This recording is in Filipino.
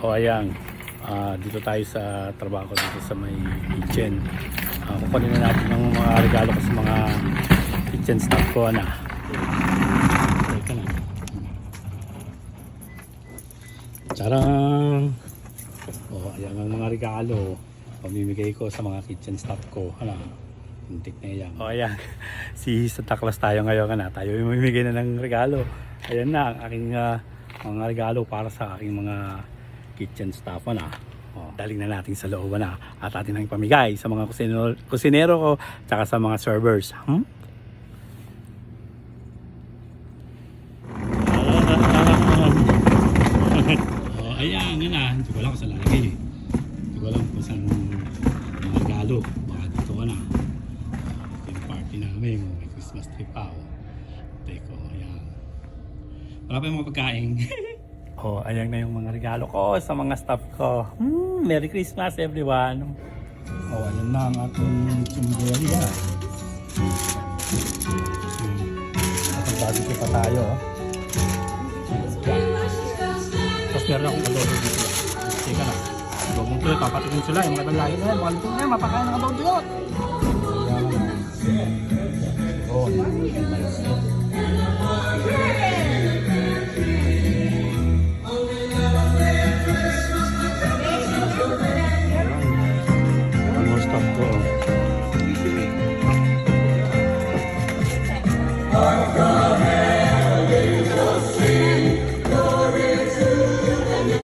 O ayan, dito tayo sa trabaho ko dito sa may kitchen. Kukunin na natin ng mga regalo ko sa mga kitchen staff ko na. Teka na. Charang! O ayan ang mga regalo. Pamimigay ko sa mga kitchen staff ko. Ano? Muntik na yan. O ayan, si Santa Claus tayo ngayon. Tayo yung mamimigay na ng regalo. Ayan na ang aking mga regalo para sa aking mga kitchen staff na. Daling na natin sa loob na at atin ang pamigay sa mga kusinero ko tsaka sa mga servers. Ayan, yun na. Hindi ko alam kung saan lalagay. Hindi ko alam kung saan mga regalo. Baka dito ka na. Ito yung party namin. May Christmas tree pa. Teko, ayan. Wala pa yung mga pagkain. Ayan na yung mga regalo ko sa mga staff ko. Merry Christmas everyone. Ayan na ang ating chimberia. At bago pa tayo. Tapos meron akong adobo dito. Teka na. Adobo tuloy, papatikin sila. Yung mga lahi na yan. Mga luto na yan, mapakain ng adobo dito.